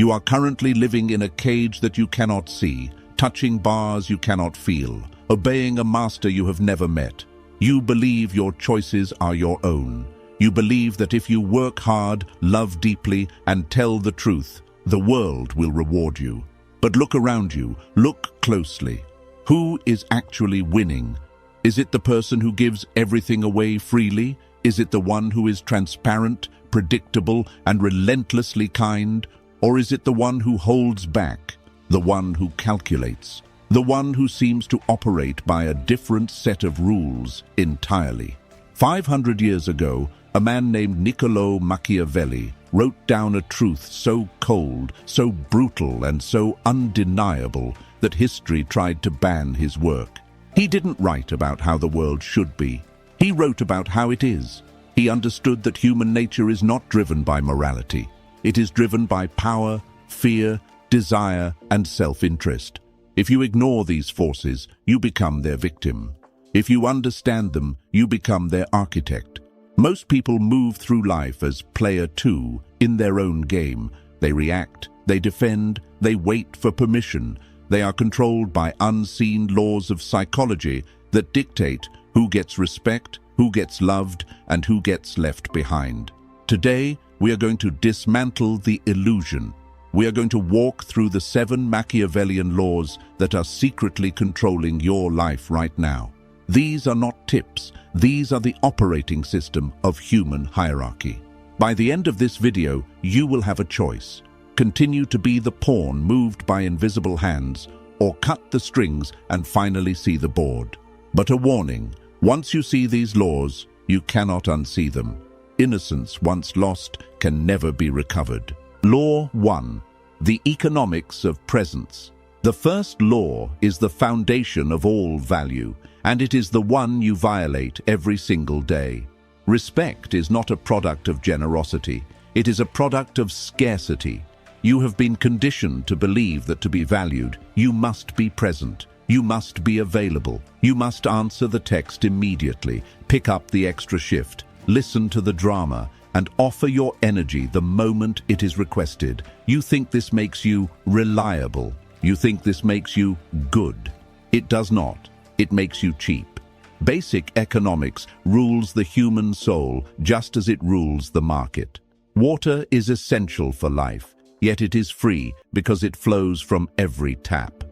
You are currently living in a cage that you cannot see, touching bars you cannot feel, obeying a master you have never met. You believe your choices are your own. You believe that if you work hard, love deeply, and tell the truth, the world will reward you. But look around you, look closely. Who is actually winning? Is it the person who gives everything away freely? Is it the one who is transparent, predictable, and relentlessly kind? Or is it the one who holds back, the one who calculates, the one who seems to operate by a different set of rules entirely? 500 years ago, a man named Niccolò Machiavelli wrote down a truth so cold, so brutal, and so undeniable that history tried to ban his work. He didn't write about how the world should be. He wrote about how it is. He understood that human nature is not driven by morality. It is driven by power, fear, desire, and self-interest. If you ignore these forces, you become their victim. If you understand them, you become their architect. Most people move through life as player two in their own game. They react, they defend, they wait for permission. They are controlled by unseen laws of psychology that dictate who gets respect, who gets loved, and who gets left behind. Today, we are going to dismantle the illusion. We are going to walk through the 7 Machiavellian laws that are secretly controlling your life right now. These are not tips. These are the operating system of human hierarchy. By the end of this video, you will have a choice. Continue to be the pawn moved by invisible hands, or cut the strings and finally see the board. But a warning, once you see these laws, you cannot unsee them. Innocence once lost can never be recovered. Law 1. The economics of presence. The first law is the foundation of all value, and it is the one you violate every single day. Respect is not a product of generosity. It is a product of scarcity. You have been conditioned to believe that to be valued, you must be present. You must be available. You must answer the text immediately, pick up the extra shift, listen to the drama, and offer your energy the moment it is requested. You think this makes you reliable. You think this makes you good. It does not. It makes you cheap. Basic economics rules the human soul just as it rules the market. Water is essential for life, yet it is free because it flows from every tap.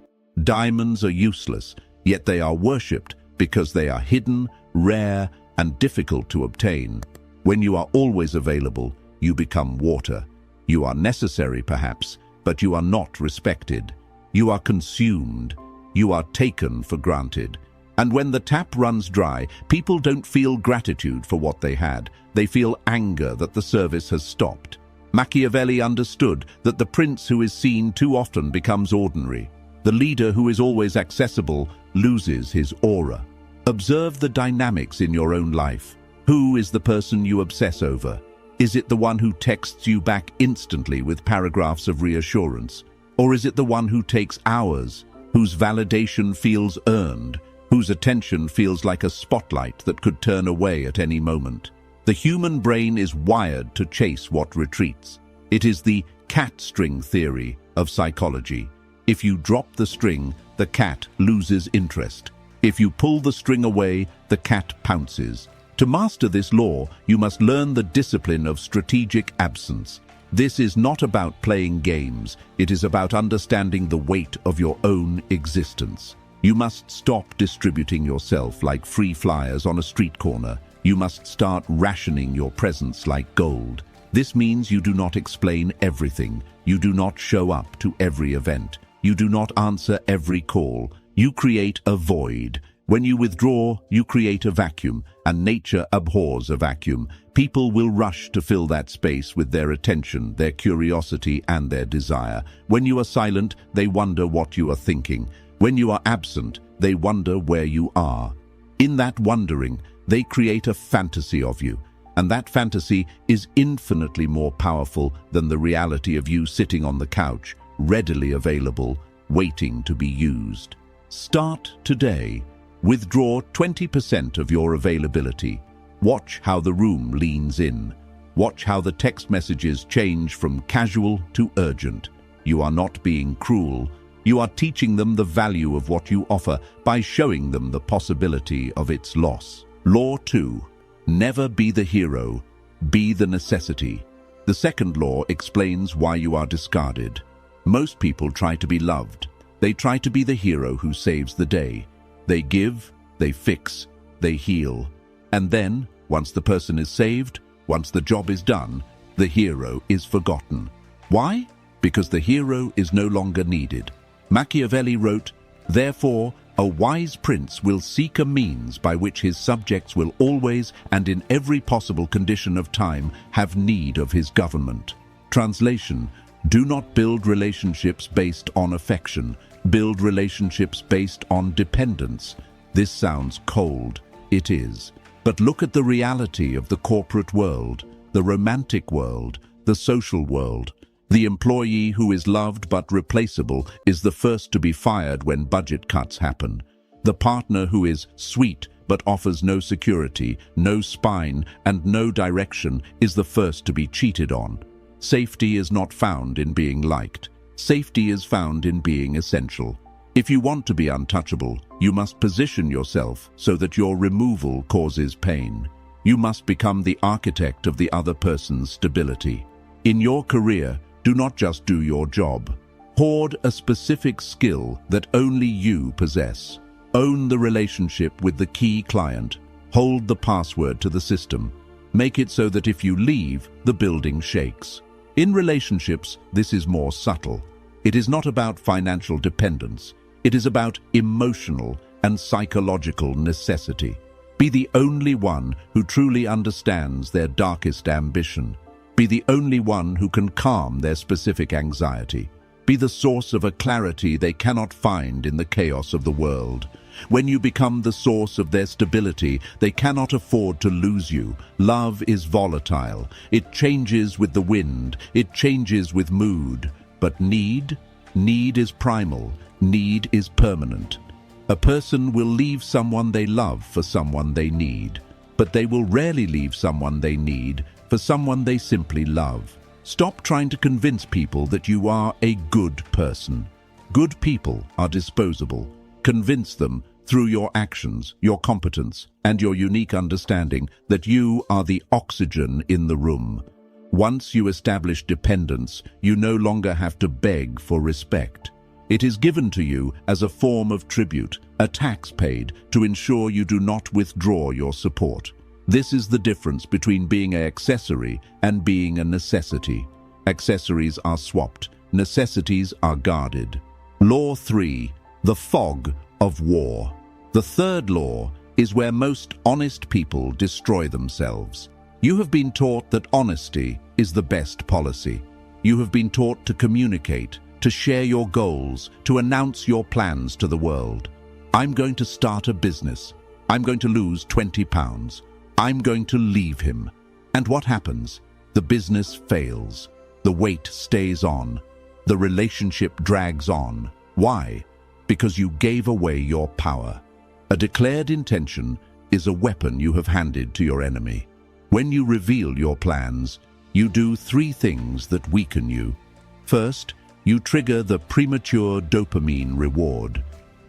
Diamonds are useless, yet they are worshipped because they are hidden, rare, and difficult to obtain. When you are always available, you become water. You are necessary, perhaps, but you are not respected. You are consumed. You are taken for granted. And when the tap runs dry, people don't feel gratitude for what they had. They feel anger that the service has stopped. Machiavelli understood that the prince who is seen too often becomes ordinary. The leader who is always accessible loses his aura. Observe the dynamics in your own life. Who is the person you obsess over? Is it the one who texts you back instantly with paragraphs of reassurance? Or is it the one who takes hours, whose validation feels earned, whose attention feels like a spotlight that could turn away at any moment? The human brain is wired to chase what retreats. It is the cat string theory of psychology. If you drop the string, the cat loses interest. If you pull the string away, the cat pounces. To master this law, you must learn the discipline of strategic absence. This is not about playing games. It is about understanding the weight of your own existence. You must stop distributing yourself like free flyers on a street corner. You must start rationing your presence like gold. This means you do not explain everything. You do not show up to every event. You do not answer every call. You create a void. When you withdraw, you create a vacuum, and nature abhors a vacuum. People will rush to fill that space with their attention, their curiosity, and their desire. When you are silent, they wonder what you are thinking. When you are absent, they wonder where you are. In that wondering, they create a fantasy of you, and that fantasy is infinitely more powerful than the reality of you sitting on the couch, readily available, waiting to be used. Start today. Withdraw 20% of your availability. Watch how the room leans in. Watch how the text messages change from casual to urgent. You are not being cruel. You are teaching them the value of what you offer by showing them the possibility of its loss. Law 2. Never be the hero, be the necessity. The second law explains why you are discarded. Most people try to be loved. They try to be the hero who saves the day. They give, they fix, they heal. And then, once the person is saved, once the job is done, the hero is forgotten. Why? Because the hero is no longer needed. Machiavelli wrote, "Therefore, a wise prince will seek a means by which his subjects will always and in every possible condition of time have need of his government." Translation: do not build relationships based on affection. Build relationships based on dependence. This sounds cold. It is. But look at the reality of the corporate world, the romantic world, the social world. The employee who is loved but replaceable is the first to be fired when budget cuts happen. The partner who is sweet but offers no security, no spine, and no direction is the first to be cheated on. Safety is not found in being liked. Safety is found in being essential. If you want to be untouchable, you must position yourself so that your removal causes pain. You must become the architect of the other person's stability. In your career, do not just do your job. Hoard a specific skill that only you possess. Own the relationship with the key client. Hold the password to the system. Make it so that if you leave, the building shakes. In relationships, this is more subtle. It is not about financial dependence. It is about emotional and psychological necessity. Be the only one who truly understands their darkest ambition. Be the only one who can calm their specific anxiety. Be the source of a clarity they cannot find in the chaos of the world. When you become the source of their stability, they cannot afford to lose you. Love is volatile. It changes with the wind. It changes with mood. But need is primal. Need is permanent. A person will leave someone they love for someone they need. But they will rarely leave someone they need for someone they simply love. Stop trying to convince people that you are a good person. Good people are disposable. Convince them through your actions, your competence, and your unique understanding that you are the oxygen in the room. Once you establish dependence, you no longer have to beg for respect. It is given to you as a form of tribute, a tax paid to ensure you do not withdraw your support. This is the difference between being an accessory and being a necessity. Accessories are swapped. Necessities are guarded. Law 3. The fog of war. The third law is where most honest people destroy themselves. You have been taught that honesty is the best policy. You have been taught to communicate, to share your goals, to announce your plans to the world. I'm going to start a business. I'm going to lose 20 pounds. I'm going to leave him. And what happens? The business fails. The weight stays on. The relationship drags on. Why? Because you gave away your power. A declared intention is a weapon you have handed to your enemy. When you reveal your plans, you do 3 things that weaken you. First, you trigger the premature dopamine reward.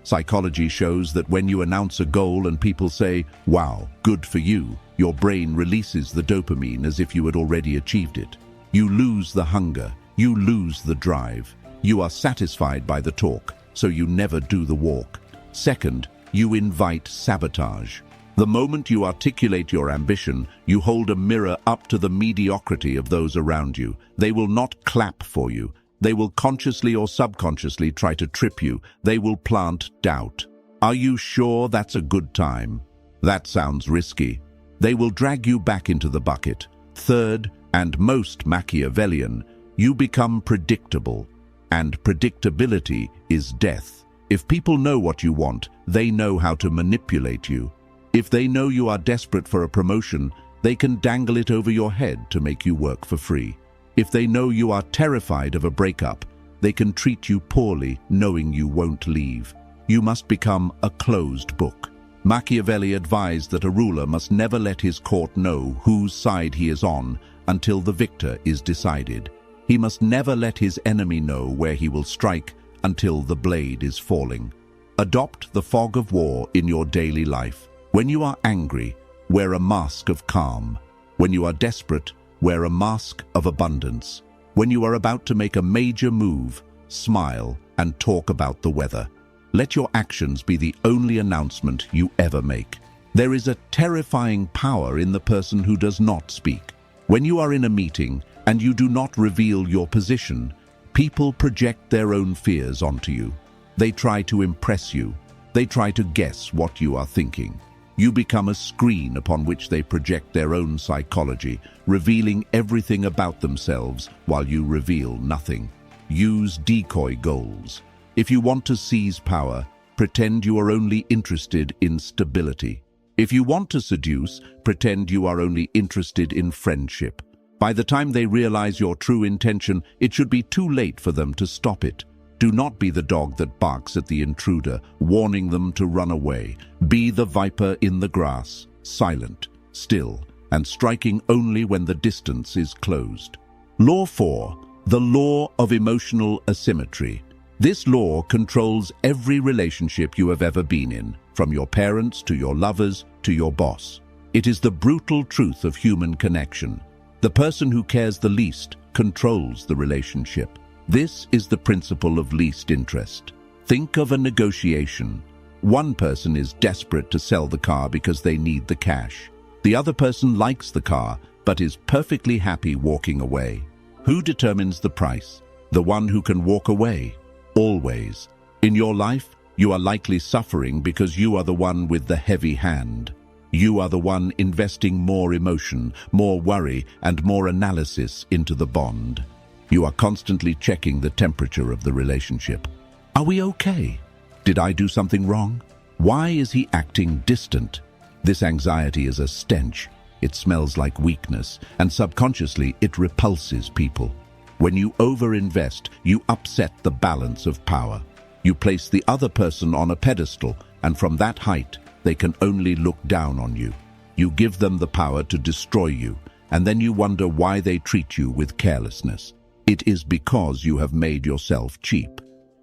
Psychology shows that when you announce a goal and people say, "Wow, good for you," your brain releases the dopamine as if you had already achieved it. You lose the hunger. You lose the drive. You are satisfied by the talk, so you never do the walk. Second, you invite sabotage. The moment you articulate your ambition, you hold a mirror up to the mediocrity of those around you. They will not clap for you. They will consciously or subconsciously try to trip you. They will plant doubt. Are you sure that's a good time? That sounds risky. They will drag you back into the bucket. Third, and most Machiavellian, you become predictable. And predictability is death. If people know what you want, they know how to manipulate you. If they know you are desperate for a promotion, they can dangle it over your head to make you work for free. If they know you are terrified of a breakup, they can treat you poorly knowing you won't leave. You must become a closed book. Machiavelli advised that a ruler must never let his court know whose side he is on until the victor is decided. He must never let his enemy know where he will strike until the blade is falling. Adopt the fog of war in your daily life. When you are angry, wear a mask of calm. When you are desperate, wear a mask of abundance. When you are about to make a major move, smile and talk about the weather. Let your actions be the only announcement you ever make. There is a terrifying power in the person who does not speak. When you are in a meeting and you do not reveal your position, people project their own fears onto you. They try to impress you. They try to guess what you are thinking. You become a screen upon which they project their own psychology, revealing everything about themselves while you reveal nothing. Use decoy goals. If you want to seize power, pretend you are only interested in stability. If you want to seduce, pretend you are only interested in friendship. By the time they realize your true intention, it should be too late for them to stop it. Do not be the dog that barks at the intruder, warning them to run away. Be the viper in the grass, silent, still, and striking only when the distance is closed. Law 4. The law of emotional asymmetry. This law controls every relationship you have ever been in, from your parents to your lovers to your boss. It is the brutal truth of human connection. The person who cares the least controls the relationship. This is the principle of least interest. Think of a negotiation. One person is desperate to sell the car because they need the cash. The other person likes the car, but is perfectly happy walking away. Who determines the price? The one who can walk away. Always. In your life, you are likely suffering because you are the one with the heavy hand. You are the one investing more emotion, more worry, and more analysis into the bond. You are constantly checking the temperature of the relationship. Are we okay? Did I do something wrong? Why is he acting distant? This anxiety is a stench. It smells like weakness, and subconsciously it repulses people. When you overinvest, you upset the balance of power. You place the other person on a pedestal, and from that height, they can only look down on you. You give them the power to destroy you, and then you wonder why they treat you with carelessness. It is because you have made yourself cheap.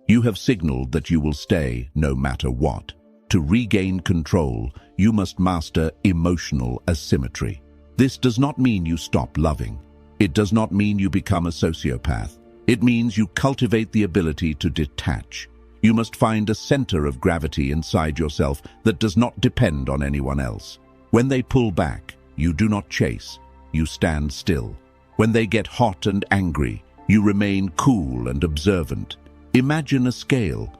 You have signaled that you will stay no matter what. To regain control, you must master emotional asymmetry. This does not mean you stop loving. It does not mean you become a sociopath. It means you cultivate the ability to detach. You must find a center of gravity inside yourself that does not depend on anyone else. When they pull back, you do not chase. You stand still. When they get hot and angry, you remain cool and observant. Imagine a scale.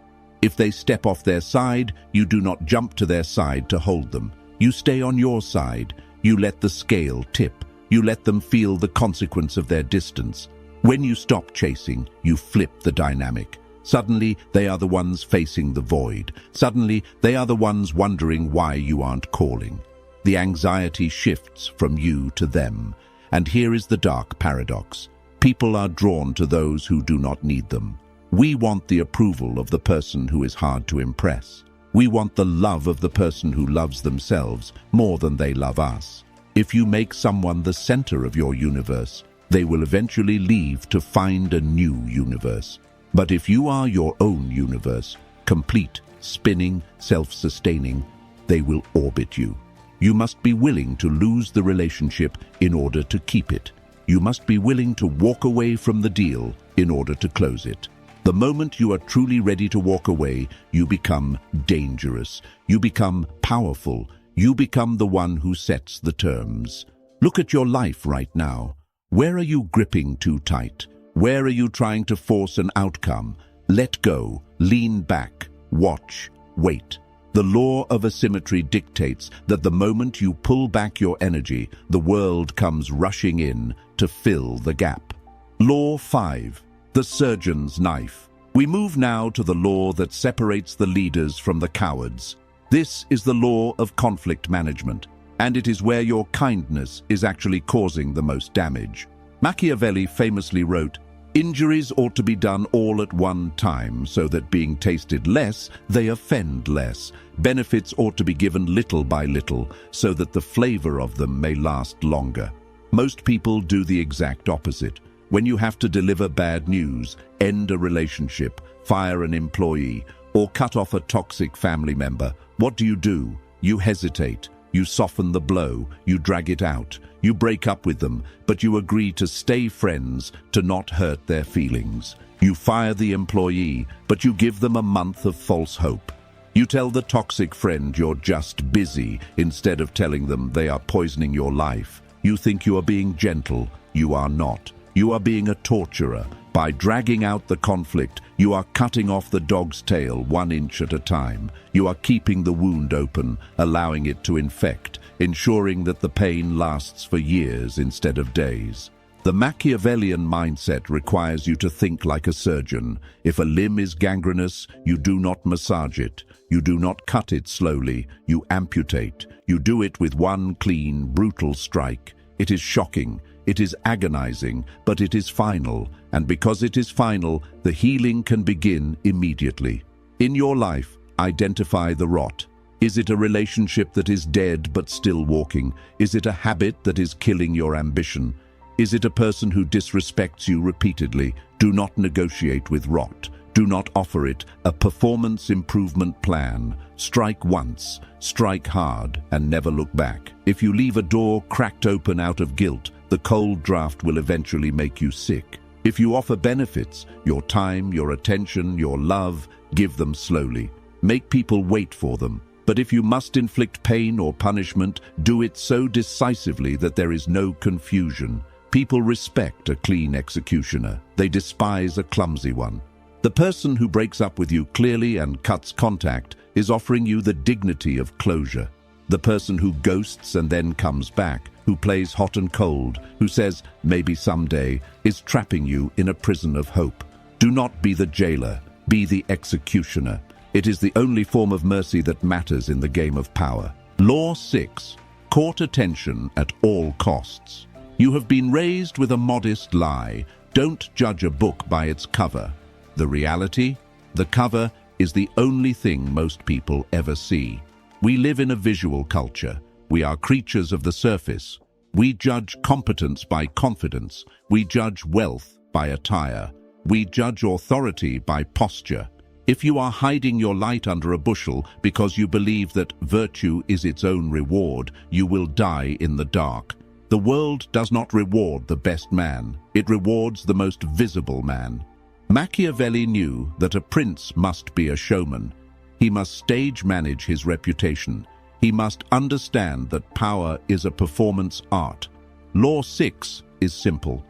If they step off their side, you do not jump to their side to hold them. You stay on your side. You let the scale tip. You let them feel the consequence of their distance. When you stop chasing, you flip the dynamic. Suddenly, they are the ones facing the void. Suddenly, they are the ones wondering why you aren't calling. The anxiety shifts from you to them. And here is the dark paradox. People are drawn to those who do not need them. We want the approval of the person who is hard to impress. We want the love of the person who loves themselves more than they love us. If you make someone the center of your universe, they will eventually leave to find a new universe. But if you are your own universe, complete, spinning, self-sustaining, they will orbit you. You must be willing to lose the relationship in order to keep it. You must be willing to walk away from the deal in order to close it. The moment you are truly ready to walk away, you become dangerous. You become powerful. You become the one who sets the terms. Look at your life right now. Where are you gripping too tight? Where are you trying to force an outcome? Let go, lean back, watch, wait. The law of asymmetry dictates that the moment you pull back your energy, the world comes rushing in to fill the gap. Law 5. The surgeon's knife. We move now to the law that separates the leaders from the cowards. This is the law of conflict management, and it is where your kindness is actually causing the most damage. Machiavelli famously wrote, "Injuries ought to be done all at one time, so that being tasted less, they offend less. Benefits ought to be given little by little, so that the flavor of them may last longer." Most people do the exact opposite. When you have to deliver bad news, end a relationship, fire an employee, or cut off a toxic family member, what do? You hesitate. You soften the blow. You drag it out. You break up with them, but you agree to stay friends to not hurt their feelings. You fire the employee, but you give them a month of false hope. You tell the toxic friend you're just busy instead of telling them they are poisoning your life. You think you are being gentle. You are not. You are being a torturer. By dragging out the conflict, you are cutting off the dog's tail 1 inch at a time. You are keeping the wound open, allowing it to infect, ensuring that the pain lasts for years instead of days. The Machiavellian mindset requires you to think like a surgeon. If a limb is gangrenous, you do not massage it. You do not cut it slowly. You amputate. You do it with one clean, brutal strike. It is shocking. It is agonizing, but it is final. And because it is final, the healing can begin immediately. In your life, identify the rot. Is it a relationship that is dead but still walking? Is it a habit that is killing your ambition? Is it a person who disrespects you repeatedly? Do not negotiate with rot. Do not offer it a performance improvement plan. Strike once, strike hard, and never look back. If you leave a door cracked open out of guilt, the cold draft will eventually make you sick. If you offer benefits, your time, your attention, your love, give them slowly. Make people wait for them. But if you must inflict pain or punishment, do it so decisively that there is no confusion. People respect a clean executioner. They despise a clumsy one. The person who breaks up with you clearly and cuts contact is offering you the dignity of closure. The person who ghosts and then comes back, who plays hot and cold, who says, maybe someday, is trapping you in a prison of hope. Do not be the jailer, be the executioner. It is the only form of mercy that matters in the game of power. Law 6. Court attention at all costs. You have been raised with a modest lie. Don't judge a book by its cover. The reality? The cover is the only thing most people ever see. We live in a visual culture. We are creatures of the surface. We judge competence by confidence. We judge wealth by attire. We judge authority by posture. If you are hiding your light under a bushel because you believe that virtue is its own reward, you will die in the dark. The world does not reward the best man. It rewards the most visible man. Machiavelli knew that a prince must be a showman. He must stage manage his reputation. He must understand that power is a performance art. Law 6 is simple.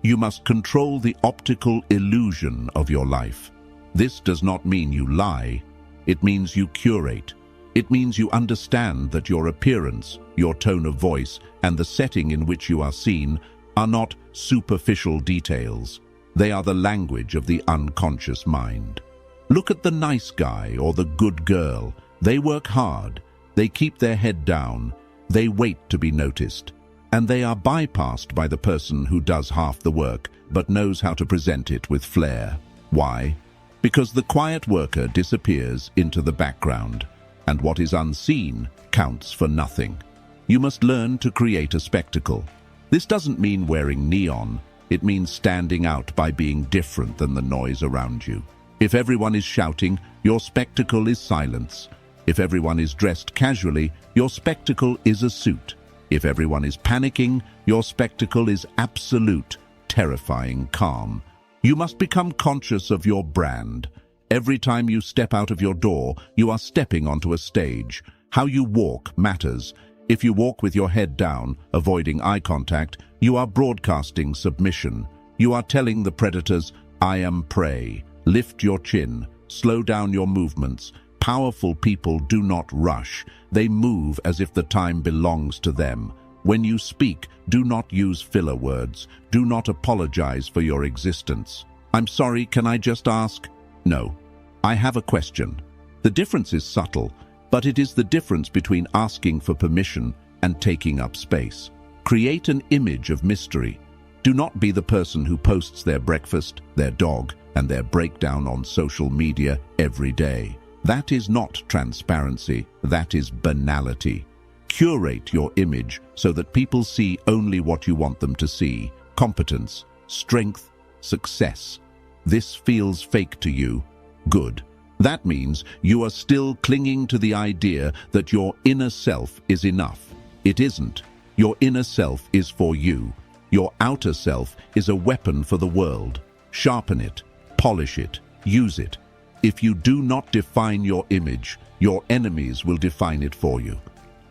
You must control the optical illusion of your life. This does not mean you lie. It means you curate. It means you understand that your appearance, your tone of voice, and the setting in which you are seen are not superficial details. They are the language of the unconscious mind. Look at the nice guy or the good girl. They work hard. They keep their head down. They wait to be noticed. And they are bypassed by the person who does half the work but knows how to present it with flair. Why? Because the quiet worker disappears into the background, and what is unseen counts for nothing. You must learn to create a spectacle. This doesn't mean wearing neon. It means standing out by being different than the noise around you. If everyone is shouting, your spectacle is silence. If everyone is dressed casually, your spectacle is a suit. If everyone is panicking, your spectacle is absolute, terrifying calm. You must become conscious of your brand. Every time you step out of your door, you are stepping onto a stage. How you walk matters. If you walk with your head down, avoiding eye contact, you are broadcasting submission. You are telling the predators, I am prey. Lift your chin. Slow down your movements. Powerful people do not rush. They move as if the time belongs to them. When you speak, do not use filler words. Do not apologize for your existence. I'm sorry, can I just ask? No. I have a question. The difference is subtle, but it is the difference between asking for permission and taking up space. Create an image of mystery. Do not be the person who posts their breakfast, their dog, and their breakdown on social media every day. That is not transparency. That is banality. Curate your image so that people see only what you want them to see. Competence, strength, success. This feels fake to you. Good. That means you are still clinging to the idea that your inner self is enough. It isn't. Your inner self is for you. Your outer self is a weapon for the world. Sharpen it, polish it, use it. If you do not define your image, your enemies will define it for you.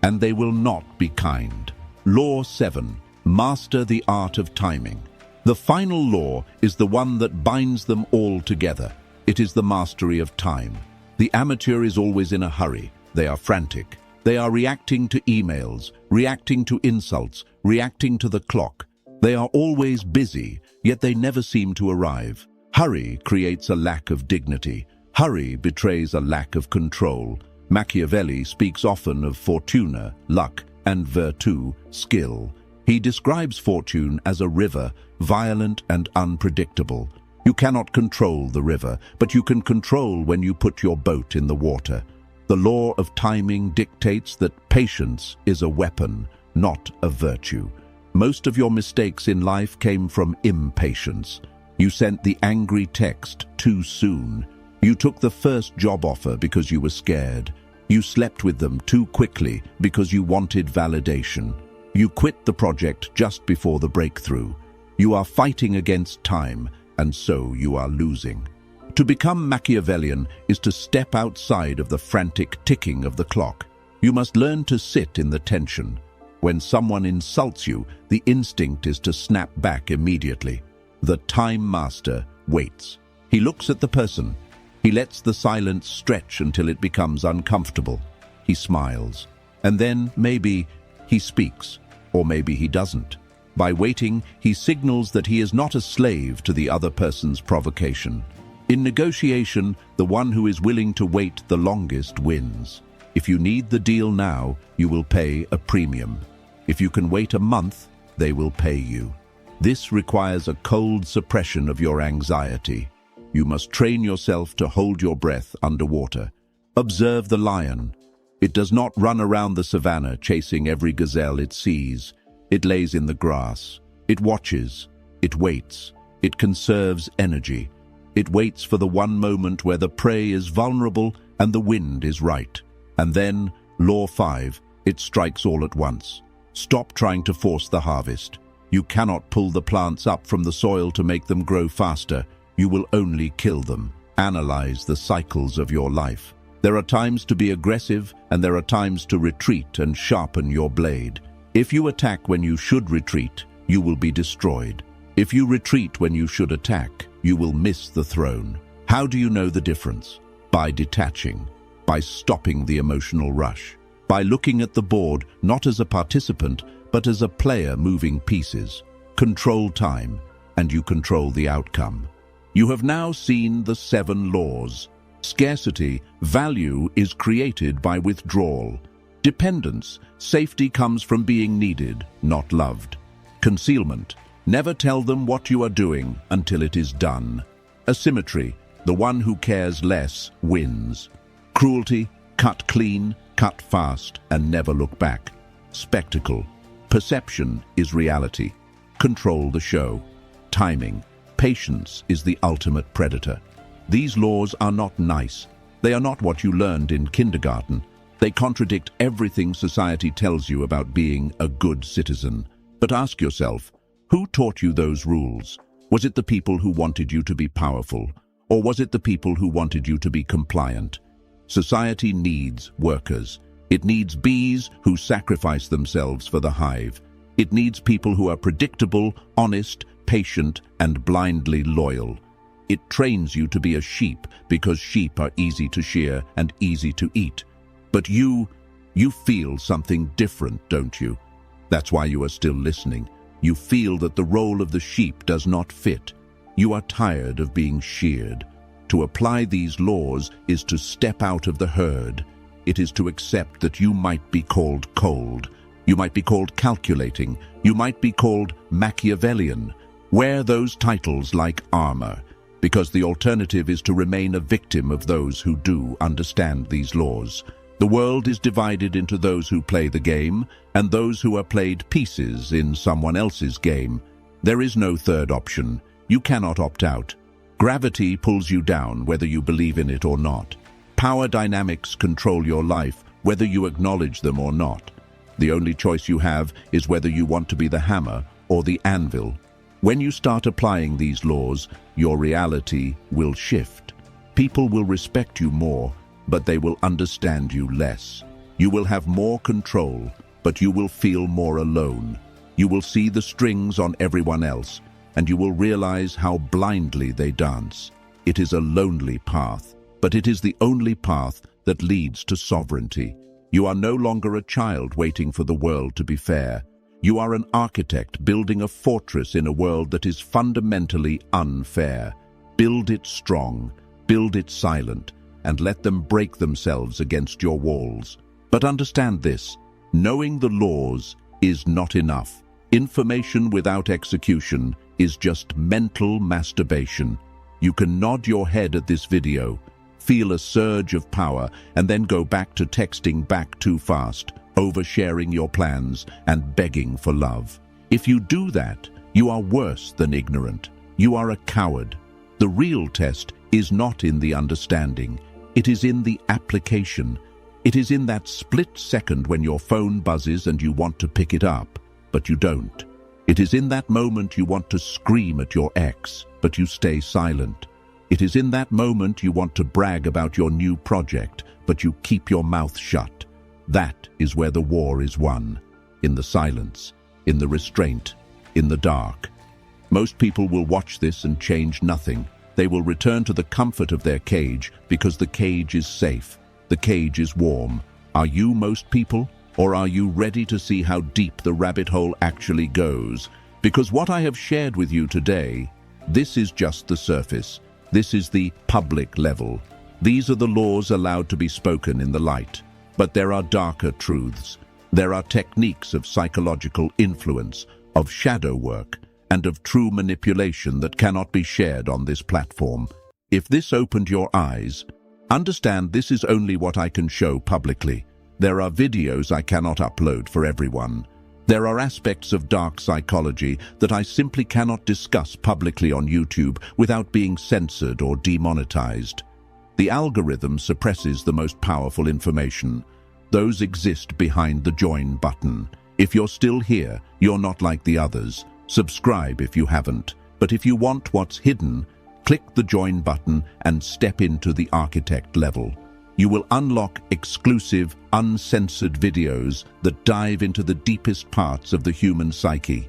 And they will not be kind. Law 7. Master the art of timing. The final law is the one that binds them all together. It is the mastery of time. The amateur is always in a hurry. They are frantic. They are reacting to emails, reacting to insults, reacting to the clock. They are always busy, yet they never seem to arrive. Hurry creates a lack of dignity. Hurry betrays a lack of control. Machiavelli speaks often of fortuna, luck, and virtù, skill. He describes fortune as a river, violent and unpredictable. You cannot control the river, but you can control when you put your boat in the water. The law of timing dictates that patience is a weapon, not a virtue. Most of your mistakes in life came from impatience. You sent the angry text too soon. You took the first job offer because you were scared. You slept with them too quickly because you wanted validation. You quit the project just before the breakthrough. You are fighting against time, and so you are losing. To become Machiavellian is to step outside of the frantic ticking of the clock. You must learn to sit in the tension. When someone insults you, the instinct is to snap back immediately. The time master waits. He looks at the person. He lets the silence stretch until it becomes uncomfortable. He smiles. And then, maybe, he speaks. Or maybe he doesn't. By waiting, he signals that he is not a slave to the other person's provocation. In negotiation, the one who is willing to wait the longest wins. If you need the deal now, you will pay a premium. If you can wait a month, they will pay you. This requires a cold suppression of your anxiety. You must train yourself to hold your breath underwater. Observe the lion. It does not run around the savannah chasing every gazelle it sees. It lays in the grass. It watches. It waits. It conserves energy. It waits for the one moment where the prey is vulnerable and the wind is right. And then, Law 5, it strikes all at once. Stop trying to force the harvest. You cannot pull the plants up from the soil to make them grow faster. You will only kill them. Analyze the cycles of your life. There are times to be aggressive, and there are times to retreat and sharpen your blade. If you attack when you should retreat, you will be destroyed. If you retreat when you should attack, you will miss the throne. How do you know the difference? By detaching, by stopping the emotional rush, by looking at the board not as a participant, but as a player moving pieces. Control time, and you control the outcome. You have now seen the 7 laws. Scarcity, value is created by withdrawal. Dependence, safety comes from being needed, not loved. Concealment, never tell them what you are doing until it is done. Asymmetry, the one who cares less wins. Cruelty, cut clean, cut fast, and never look back. Spectacle, perception is reality. Control the show. Timing, patience is the ultimate predator. These laws are not nice. They are not what you learned in kindergarten. They contradict everything society tells you about being a good citizen. But ask yourself, who taught you those rules? Was it the people who wanted you to be powerful? Or was it the people who wanted you to be compliant? Society needs workers. It needs bees who sacrifice themselves for the hive. It needs people who are predictable, honest, patient, and blindly loyal. It trains you to be a sheep because sheep are easy to shear and easy to eat. But you feel something different, don't you? That's why you are still listening. You feel that the role of the sheep does not fit. You are tired of being sheared. To apply these laws is to step out of the herd. It is to accept that you might be called cold. You might be called calculating. You might be called Machiavellian. Wear those titles like armor, because the alternative is to remain a victim of those who do understand these laws. The world is divided into those who play the game and those who are played pieces in someone else's game. There is no third option. You cannot opt out. Gravity pulls you down whether you believe in it or not. Power dynamics control your life whether you acknowledge them or not. The only choice you have is whether you want to be the hammer or the anvil. When you start applying these laws, your reality will shift. People will respect you more, but they will understand you less. You will have more control, but you will feel more alone. You will see the strings on everyone else, and you will realize how blindly they dance. It is a lonely path, but it is the only path that leads to sovereignty. You are no longer a child waiting for the world to be fair. You are an architect building a fortress in a world that is fundamentally unfair. Build it strong, build it silent, and let them break themselves against your walls. But understand this, knowing the laws is not enough. Information without execution is just mental masturbation. You can nod your head at this video, feel a surge of power, and then go back to texting back too fast, oversharing your plans, and begging for love. If you do that, you are worse than ignorant. You are a coward. The real test is not in the understanding. It is in the application. It is in that split second when your phone buzzes and you want to pick it up, but you don't. It is in that moment you want to scream at your ex, but you stay silent. It is in that moment you want to brag about your new project, but you keep your mouth shut. That is where the war is won. In the silence, in the restraint, in the dark. Most people will watch this and change nothing. They will return to the comfort of their cage because the cage is safe. The cage is warm. Are you most people? Or are you ready to see how deep the rabbit hole actually goes? Because what I have shared with you today, this is just the surface. This is the public level. These are the laws allowed to be spoken in the light. But there are darker truths. There are techniques of psychological influence, of shadow work, and of true manipulation that cannot be shared on this platform. If this opened your eyes, understand this is only what I can show publicly. There are videos I cannot upload for everyone. There are aspects of dark psychology that I simply cannot discuss publicly on YouTube without being censored or demonetized. The algorithm suppresses the most powerful information. Those exist behind the join button. If you're still here, you're not like the others. Subscribe if you haven't. But if you want what's hidden, click the join button and step into the architect level. You will unlock exclusive, uncensored videos that dive into the deepest parts of the human psyche.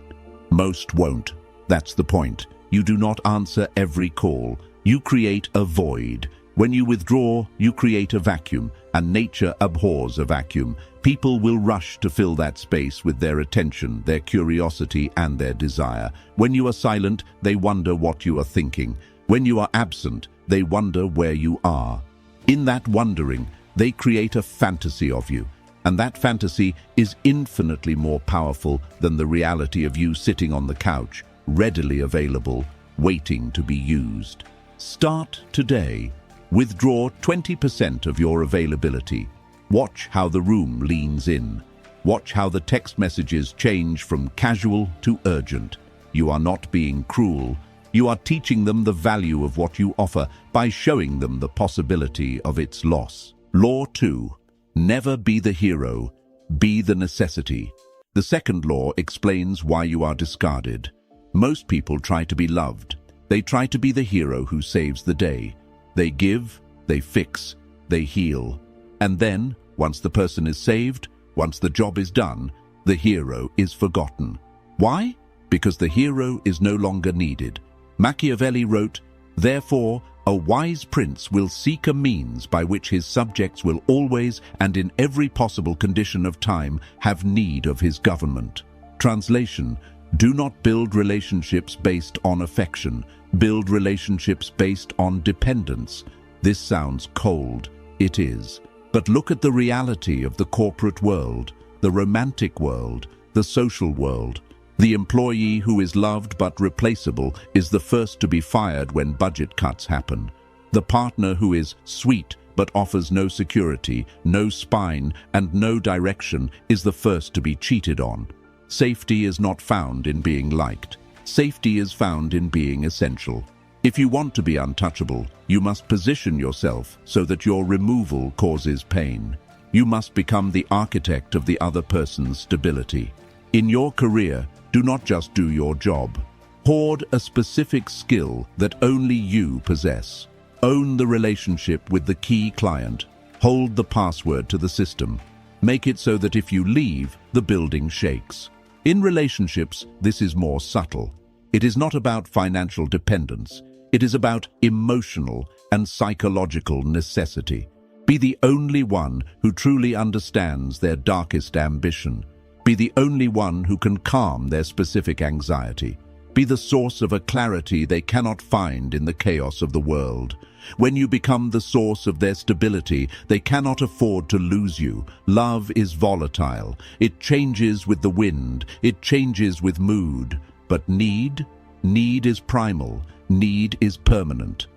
Most won't. That's the point. You do not answer every call. You create a void. When you withdraw, you create a vacuum, and nature abhors a vacuum. People will rush to fill that space with their attention, their curiosity, and their desire. When you are silent, they wonder what you are thinking. When you are absent, they wonder where you are. In that wondering, they create a fantasy of you, and that fantasy is infinitely more powerful than the reality of you sitting on the couch, readily available, waiting to be used. Start today. Withdraw 20% of your availability. Watch how the room leans in. Watch how the text messages change from casual to urgent. You are not being cruel. You are teaching them the value of what you offer by showing them the possibility of its loss. Law 2. Never be the hero, be the necessity. The second law explains why you are discarded. Most people try to be loved. They try to be the hero who saves the day. They give, they fix, they heal. And then, once the person is saved, once the job is done, the hero is forgotten. Why? Because the hero is no longer needed. Machiavelli wrote, "Therefore, a wise prince will seek a means by which his subjects will always and in every possible condition of time have need of his government." Translation: do not build relationships based on affection. Build relationships based on dependence. This sounds cold. It is. But look at the reality of the corporate world, the romantic world, the social world. The employee who is loved but replaceable is the first to be fired when budget cuts happen. The partner who is sweet but offers no security, no spine, and no direction is the first to be cheated on. Safety is not found in being liked. Safety is found in being essential. If you want to be untouchable, you must position yourself so that your removal causes pain. You must become the architect of the other person's stability. In your career, do not just do your job. Hoard a specific skill that only you possess. Own the relationship with the key client. Hold the password to the system. Make it so that if you leave, the building shakes. In relationships, this is more subtle. It is not about financial dependence. It is about emotional and psychological necessity. Be the only one who truly understands their darkest ambition. Be the only one who can calm their specific anxiety. Be the source of a clarity they cannot find in the chaos of the world. When you become the source of their stability, they cannot afford to lose you. Love is volatile. It changes with the wind. It changes with mood. But need is primal. Need is permanent.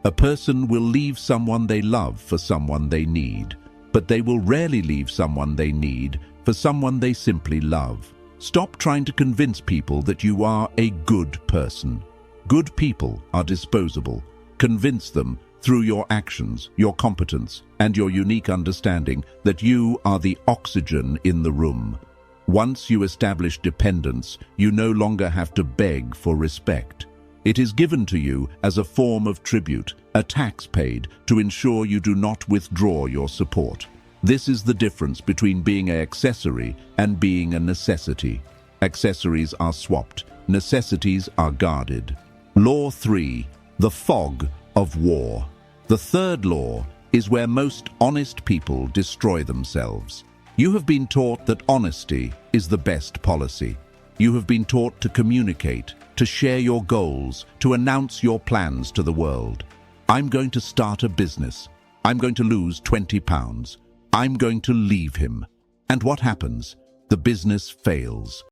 A person will leave someone they love for someone they need, but they will rarely leave someone they need for someone they simply love. Stop trying to convince people that you are a good person. Good people are disposable. Convince them through your actions, your competence, and your unique understanding that you are the oxygen in the room. Once you establish dependence, you no longer have to beg for respect. It is given to you as a form of tribute, a tax paid to ensure you do not withdraw your support. This is the difference between being an accessory and being a necessity. Accessories are swapped, necessities are guarded. Law 3, the fog of war. The third law is where most honest people destroy themselves. You have been taught that honesty is the best policy. You have been taught to communicate, to share your goals, to announce your plans to the world. I'm going to start a business. I'm going to lose 20 pounds. I'm going to leave him. And what happens? The business fails.